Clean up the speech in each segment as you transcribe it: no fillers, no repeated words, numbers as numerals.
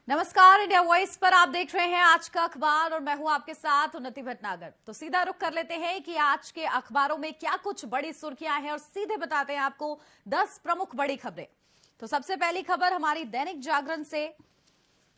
नमस्कार, India voice पर आप देख रहे हैं आज का अखबार और मैं हूं आपके साथ उन्नति भटनागर। तो सीधा रुख कर लेते हैं कि आज के अखबारों में क्या कुछ बड़ी सुर्खियां हैं और सीधे बताते हैं आपको 10 प्रमुख बड़ी खबरें। तो सबसे पहली खबर हमारी दैनिक जागरण से,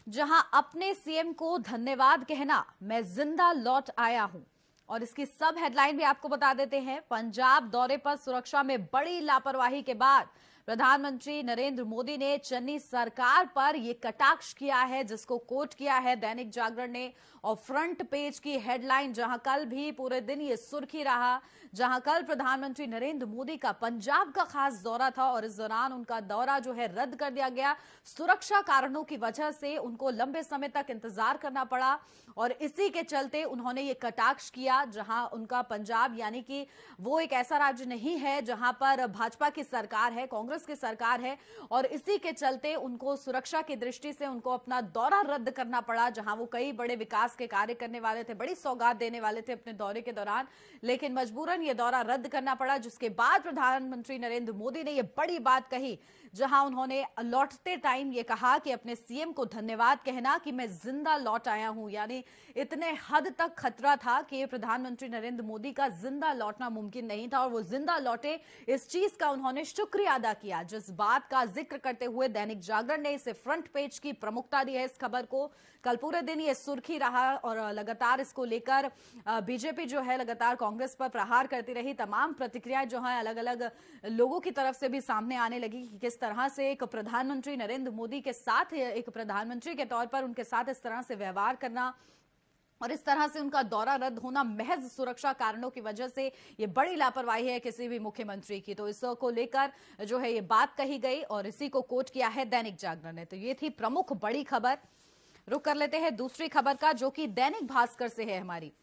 जहां अपने सीएम को धन्यवाद कहना, मैं जिंदा लौट आया हूं। और इसकी सब हेडलाइन भी आपको बता देते हैं। पंजाब दौरे पर सुरक्षा में बड़ी लापरवाही के बाद प्रधानमंत्री नरेंद्र मोदी ने चन्नी सरकार पर यह कटाक्ष किया है, जिसको कोट किया है दैनिक जागरण ने। और फ्रंट पेज की हेडलाइन, जहां कल भी पूरे दिन ये सुर्खी रहा, जहां कल प्रधानमंत्री नरेंद्र मोदी का पंजाब का खास दौरा था और इस दौरान उनका दौरा जो है रद्द कर दिया गया। सुरक्षा कारणों की वजह से उनको लंबे समय तक इंतजार करना पड़ा और इसी के चलते उन्होंने ये कटाक्ष किया, जहां उनका पंजाब यानी कि वो एक ऐसा राज्य नहीं है जहां पर भाजपा की सरकार है, कांग्रेस की सरकार है, और इसी के चलते उनको सुरक्षा की दृष्टि से उनको अपना दौरा रद्द करना पड़ा, जहां वो कई बड़े विकास के कार्य करने वाले थे, बड़ी सौगात देने वाले थे अपने दौरे के दौरान, लेकिन मजबूरन ये दौरा रद्द करना पड़ा। जिसके बाद प्रधानमंत्री नरेंद्र मोदी ने ये बड़ी बात कही, जहां उन्होंने लौटते टाइम ये कहा कि अपने सीएम को धन्यवाद कहना कि मैं जिंदा लौट आया हूं। यानी इतने हद तक खतरा था कि प्रधानमंत्री नरेंद्र मोदी का जिंदा लौटना मुमकिन नहीं था और वो जिंदा लौटे, इस चीज का उन्होंने शुक्रिया अदा किया। जिस बात का जिक्र करते हुए दैनिक जागरण ने इसे फ्रंट पेज की प्रमुखता दी है। इस खबर को कल पूरे दिन ये सुर्खी रहा और लगातार इसको लेकर बीजेपी जो है लगातार कांग्रेस पर प्रहार करती रही। तमाम प्रतिक्रियाएं जो है अलग अलग लोगों की तरफ से भी सामने आने लगी कि किस तरह से एक प्रधानमंत्री नरेंद्र मोदी के साथ, एक प्रधानमंत्री के तौर पर उनके साथ इस तरह से व्यवहार करना और इस तरह से उनका दौरा रद्द होना महज सुरक्षा कारणों की वजह से ये बड़ी लापरवाही है किसी भी मुख्यमंत्री की। तो इसको लेकर जो है ये बात कही गई और इसी को कोट किया है दैनिक जागरण ने। तो ये थी प्रमुख बड़ी खबर। रुक कर लेते हैं दूसरी खबर का, जो कि दैनिक भास्कर से है हमारी,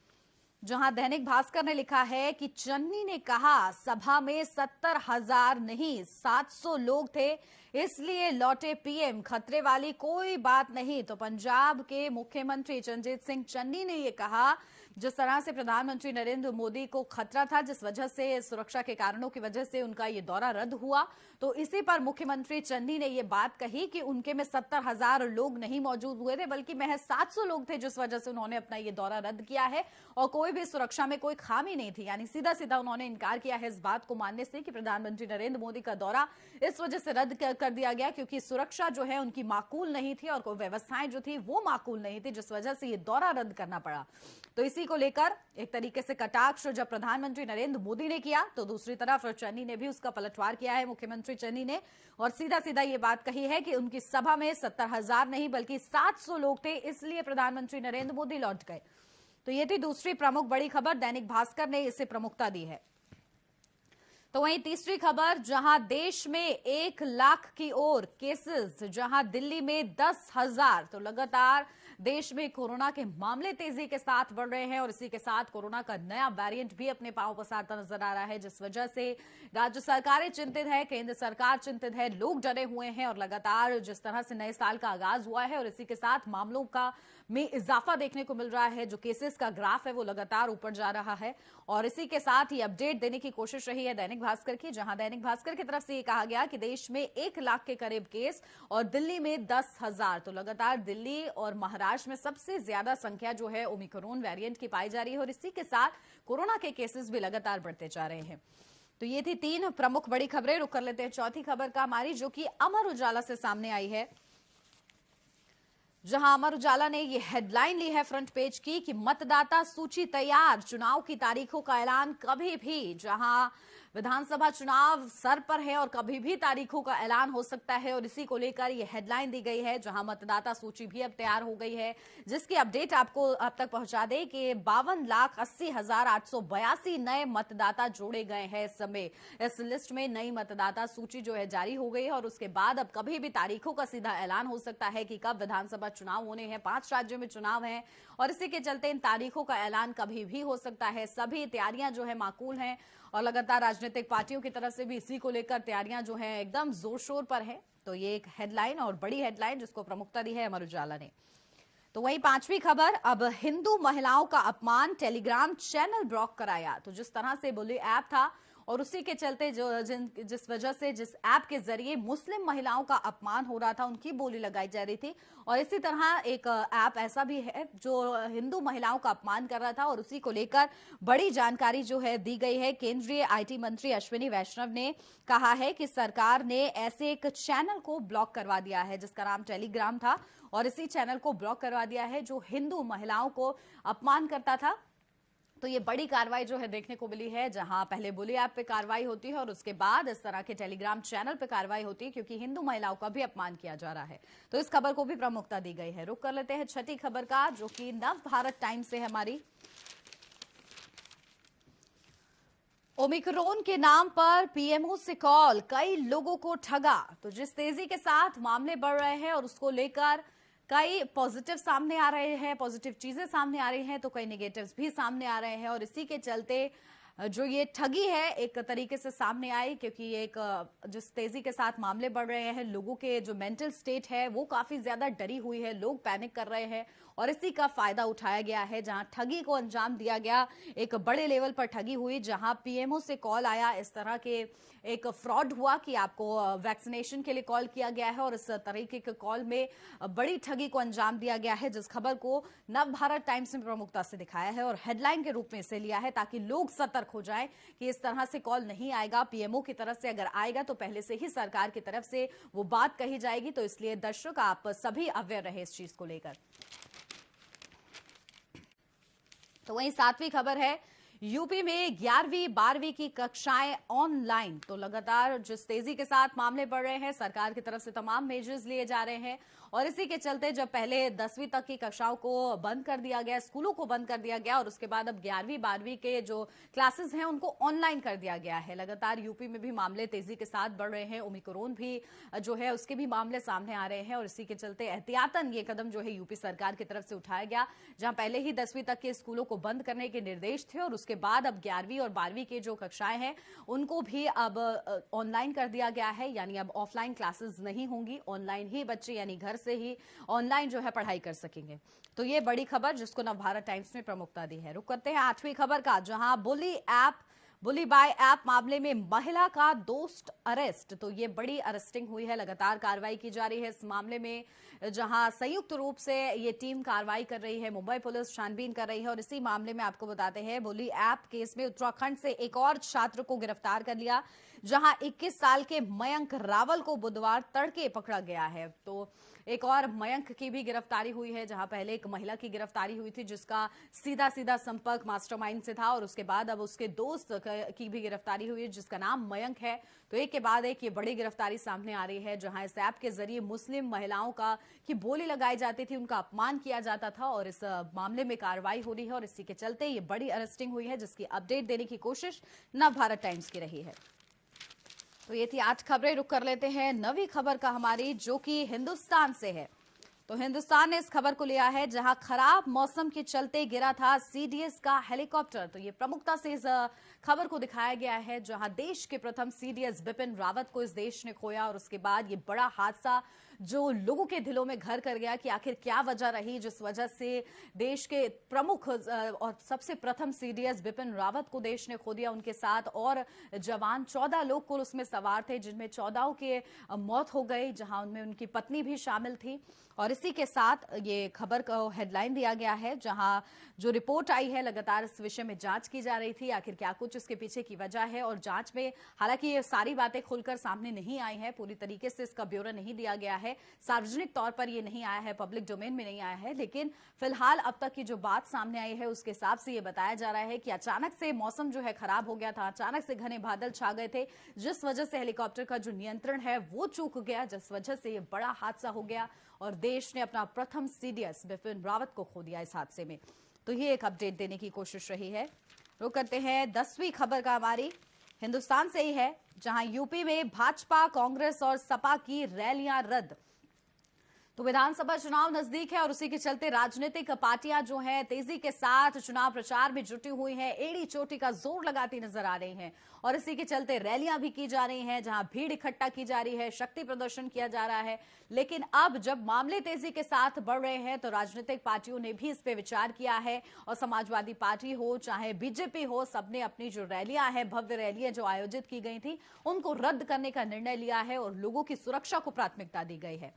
जहां दैनिक भास्कर ने लिखा है कि चन्नी ने कहा सभा में 70,000 नहीं 700 लोग थे, इसलिए लौटे पीएम, खतरे वाली कोई बात नहीं। तो पंजाब के मुख्यमंत्री चरणजीत सिंह चन्नी ने यह कहा, जिस तरह से प्रधानमंत्री नरेंद्र मोदी को खतरा था, जिस वजह से सुरक्षा के कारणों की वजह से उनका ये दौरा रद्द हुआ, तो इसी पर मुख्यमंत्री चन्नी ने यह बात कही कि उनके में 70,000 लोग नहीं मौजूद हुए थे, बल्कि महज 700 लोग थे, जिस वजह से उन्होंने अपना ये दौरा रद्द किया है और कोई भी सुरक्षा में कोई खामी नहीं थी। यानी सीधा सीधा उन्होंने इनकार किया है इस बात को मानने से कि प्रधानमंत्री नरेंद्र मोदी का दौरा इस वजह से रद्द कर दिया गया क्योंकि सुरक्षा जो है उनकी माकूल नहीं थी और कोई व्यवस्थाएं जो थी वो माकूल नहीं थी, जिस वजह से ये दौरा रद्द करना पड़ा। तो इसी को लेकर एक तरीके से कटाक्ष जब प्रधानमंत्री नरेंद्र मोदी ने किया, तो दूसरी तरफ चन्नी ने भी उसका पलटवार किया है, मुख्यमंत्री चन्नी ने, और सीधा सीधा ये बात कही है कि उनकी सभा में 70,000 नहीं बल्कि 700 लोग थे, इसलिए प्रधानमंत्री नरेंद्र मोदी लौट गए। तो ये थी दूसरी प्रमुख बड़ी खबर, दैनिक भास्कर ने इसे प्रमुखता दी है। तो वहीं तीसरी खबर, जहां देश में 1 लाख की ओर केसेस, जहां दिल्ली में 10,000, तो लगातार देश में कोरोना के मामले तेजी के साथ बढ़ रहे हैं और इसी के साथ कोरोना का नया वेरिएंट भी अपने पांव पसारता नजर आ रहा है, जिस वजह से राज्य सरकारें चिंतित है, केंद्र सरकार चिंतित है, लोग डरे हुए हैं और लगातार जिस तरह से नए साल का आगाज हुआ है और इसी के साथ मामलों का में इजाफा देखने को मिल रहा है, जो केसेस का ग्राफ है वो लगातार ऊपर जा रहा है। और इसी के साथ ही अपडेट देने की कोशिश रही है दैनिक भास्कर की, जहां दैनिक भास्कर की तरफ से ये कहा गया कि देश में 1 लाख के करीब केस और दिल्ली में 10,000। तो लगातार दिल्ली और महाराष्ट्र में सबसे ज्यादा संख्या जो है ओमिक्रॉन वेरिएंट की पाई जा रही है और इसी के साथ कोरोना के केसेस भी लगातार बढ़ते जा रहे हैं। तो ये थी 3 प्रमुख बड़ी खबरें। रुक कर लेते हैं चौथी खबर का हमारी, जो कि अमर उजाला से सामने आई है, जहां अमर उजाला ने ये हेडलाइन ली है फ्रंट पेज की कि मतदाता सूची तैयार, चुनाव की तारीखों का ऐलान कभी भी। जहां विधानसभा चुनाव सर पर है और कभी भी तारीखों का ऐलान हो सकता है और इसी को लेकर ये हेडलाइन दी गई है, जहां मतदाता सूची भी अब तैयार हो गई है, जिसकी अपडेट आपको अब तक पहुंचा दे कि 52,80,882 नए मतदाता जोड़े गए हैं। इस समय इस लिस्ट में नई मतदाता सूची जो है जारी हो गई है और उसके बाद अब कभी भी तारीखों का सीधा ऐलान हो सकता है कि कब विधानसभा चुनाव होने हैं। 5 राज्यों में चुनाव है और इसी के चलते इन तारीखों का ऐलान कभी भी हो सकता है। सभी तैयारियां जो है माकूल हैं और लगातार राजनीतिक पार्टियों की तरफ से भी इसी को लेकर तैयारियां जो है एकदम जोर शोर पर है। तो ये एक हेडलाइन और बड़ी हेडलाइन जिसको प्रमुखता दी है अमर उजाला ने। तो वहीं 5वीं खबर, अब हिंदू महिलाओं का अपमान, टेलीग्राम चैनल ब्लॉक कराया। तो जिस तरह से बुली ऐप था और उसी के चलते जिस वजह से जिस ऐप के जरिए मुस्लिम महिलाओं का अपमान हो रहा था, उनकी बोली लगाई जा रही थी। और इसी तरह एक ऐप ऐसा भी है जो हिंदू महिलाओं का अपमान कर रहा था, और उसी को लेकर बड़ी जानकारी जो है दी गई है। केंद्रीय आईटी मंत्री अश्विनी वैष्णव ने कहा है कि सरकार ने ऐसे एक चैनल को ब्लॉक करवा दिया है जिसका नाम टेलीग्राम था, और इसी चैनल को ब्लॉक करवा दिया है जो हिंदू महिलाओं को अपमान करता था। तो ये बड़ी कार्रवाई जो है देखने को मिली है, जहां पहले बुली ऐप पे कार्रवाई होती है और उसके बाद इस तरह के टेलीग्राम चैनल पे कार्रवाई होती है, क्योंकि हिंदू महिलाओं का भी अपमान किया जा रहा है। तो इस खबर को भी प्रमुखता दी गई है। रुक कर लेते हैं छठी खबर का, जो कि नव भारत टाइम्स से है हमारी। ओमिक्रॉन के नाम पर पीएमओ से कॉल, कई लोगों को ठगा। तो जिस तेजी के साथ मामले बढ़ रहे हैं और उसको लेकर कई पॉजिटिव सामने आ रहे हैं, पॉजिटिव चीजें सामने आ रही हैं, तो कई नेगेटिव्स भी सामने आ रहे हैं। और इसी के चलते जो ये ठगी है एक तरीके से सामने आई, क्योंकि एक जिस तेजी के साथ मामले बढ़ रहे हैं, लोगों के जो मेंटल स्टेट है वो काफी ज्यादा डरी हुई है, लोग पैनिक कर रहे हैं, और इसी का फायदा उठाया गया है। जहां ठगी को अंजाम दिया गया, एक बड़े लेवल पर ठगी हुई, जहां पीएमओ से कॉल आया, इस तरह के एक फ्रॉड हुआ कि आपको वैक्सीनेशन के लिए कॉल किया गया है, और इस तरीके के कॉल में बड़ी ठगी को अंजाम दिया गया है, जिस खबर को नव भारत टाइम्स ने प्रमुखता से दिखाया है और हेडलाइन के रूप में इसे लिया है, ताकि लोग सतर्क हो जाएं कि इस तरह से कॉल नहीं आएगा। पीएमओ की तरफ से अगर आएगा तो पहले से ही सरकार की तरफ से वो बात कही जाएगी। तो इसलिए दर्शक आप सभी अवेयर रहे इस चीज को लेकर। तो वहीं सातवीं खबर है, यूपी में 11वीं 12वीं की कक्षाएं ऑनलाइन। तो लगातार जिस तेजी के साथ मामले बढ़ रहे हैं, सरकार की तरफ से तमाम मेजर्स लिए जा रहे हैं, और इसी के चलते जब पहले 10वीं तक की कक्षाओं को बंद कर दिया गया, स्कूलों को बंद कर दिया गया, और उसके बाद अब 11वीं 12वीं के जो क्लासेस हैं उनको ऑनलाइन कर दिया गया है। लगातार यूपी में भी मामले तेजी के साथ बढ़ रहे हैं, ओमिक्रॉन भी जो है उसके भी मामले सामने आ रहे हैं, और इसी के चलते एहतियातन ये कदम जो है यूपी सरकार की तरफ से उठाया गया, जहां पहले ही 10वीं तक के स्कूलों को बंद करने के निर्देश थे, और उसके बाद अब 11वीं और 12वीं के जो कक्षाएं हैं उनको भी अब ऑनलाइन कर दिया गया है। यानी अब ऑफलाइन क्लासेस नहीं होंगी, ऑनलाइन ही बच्चे यानी घर से ही ऑनलाइन जो है पढ़ाई कर सकेंगे। तो ये बड़ी खबर जिसको नव भारत टाइम्स ने प्रमुखता दी है। रुक करते हैं 8वीं खबर का, जहां बुली बाय ऐप मामले में महिला का दोस्त अरेस्ट। तो ये बड़ी अरेस्टिंग हुई है, लगातार कार्रवाई की जा रही है इस मामले में, जहां संयुक्त रूप से ये टीम कार्रवाई कर रही है, मुंबई पुलिस छानबीन कर रही है। और इसी मामले में आपको बताते हैं, बुली ऐप केस में उत्तराखंड से एक और छात्र को गिरफ्तार कर लिया, जहां 21 साल के मयंक रावल को बुधवार तड़के पकड़ा गया है। तो एक और मयंक की भी गिरफ्तारी हुई है, जहां पहले एक महिला की गिरफ्तारी हुई थी जिसका सीधा संपर्क मास्टरमाइंड से था, और उसके बाद अब उसके दोस्त की भी गिरफ्तारी हुई है जिसका नाम मयंक है। तो एक के बाद एक ये बड़ी गिरफ्तारी सामने आ रही है, जहां इस ऐप के जरिए मुस्लिम महिलाओं की बोली लगाई जाती थी, उनका अपमान किया जाता था, और इस मामले में कार्रवाई हो रही है, और इसी के चलते ये बड़ी अरेस्टिंग हुई है, जिसकी अपडेट देने की कोशिश नव भारत टाइम्स की रही है। तो ये थी 8 खबरें। रुक कर लेते हैं 9वीं खबर का हमारी, जो कि हिंदुस्तान से है। तो हिंदुस्तान ने इस खबर को लिया है, जहां खराब मौसम के चलते गिरा था सीडीएस का हेलीकॉप्टर। तो ये प्रमुखता से इस खबर को दिखाया गया है, जहां देश के प्रथम सीडीएस बिपिन रावत को इस देश ने खोया, और उसके बाद ये बड़ा हादसा जो लोगों के दिलों में घर कर गया कि आखिर क्या वजह रही जिस वजह से देश के प्रमुख और सबसे प्रथम सीडीएस बिपिन रावत को देश ने खो दिया। उनके साथ और जवान 14 लोग कुल उसमें सवार थे, जिनमें 14 के मौत हो गई, जहां उनमें उनकी पत्नी भी शामिल थी। और इसी के साथ ये खबर को हेडलाइन दिया गया है, जहां जो रिपोर्ट आई है, लगातार इस विषय में जांच की जा रही थी, आखिर क्या कुछ इसके पीछे की वजह है। और जांच में हालांकि ये सारी बातें खुलकर सामने नहीं आई हैं, पूरी तरीके से इसका ब्यौरा नहीं दिया गया है, सार्वजनिक तौर पर ये नहीं आया है, पब्लिक डोमेन में नहीं आया है, लेकिन फिलहाल अब तक की जो बात सामने आई है उसके हिसाब से ये बताया जा रहा है कि अचानक से मौसम जो है खराब हो गया था, अचानक से घने बादल छा गए थे, जिस वजह से हेलीकॉप्टर का जो नियंत्रण है वो चूक गया, जिस वजह से ये बड़ा हादसा हो गया, और देश ने अपना प्रथम सीडीएस बिपिन रावत को खो दिया इस हादसे में। तो ये एक अपडेट देने की कोशिश रही है। रुक करते हैं 10वीं खबर का हमारी, हिंदुस्तान से ही है, जहां यूपी में भाजपा, कांग्रेस और सपा की रैलियां रद्द। तो विधानसभा चुनाव नजदीक है और उसी के चलते राजनीतिक पार्टियां जो हैं तेजी के साथ चुनाव प्रचार में जुटी हुई हैं, एड़ी चोटी का जोर लगाती नजर आ रही हैं और इसी के चलते रैलियां भी की जा रही हैं, जहां भीड़ इकट्ठा की जा रही है, शक्ति प्रदर्शन किया जा रहा है। लेकिन अब जब मामले तेजी के साथ बढ़ रहे हैं तो राजनीतिक पार्टियों ने भी इस पे विचार किया है और समाजवादी पार्टी हो चाहे बीजेपी हो, सबने अपनी जो रैलियां हैं, भव्य रैलियां जो आयोजित की गई थी, उनको रद्द करने का निर्णय लिया है और लोगों की सुरक्षा को प्राथमिकता दी गई है।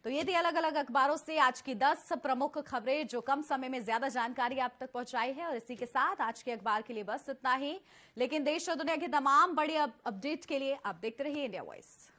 तो ये थी अलग अलग अखबारों से आज की 10 प्रमुख खबरें जो कम समय में ज्यादा जानकारी आप तक पहुंचाई है और इसी के साथ आज के अखबार के लिए बस इतना ही। लेकिन देश और दुनिया की तमाम बड़ी अपडेट के लिए आप देखते रहिए इंडिया वॉइस।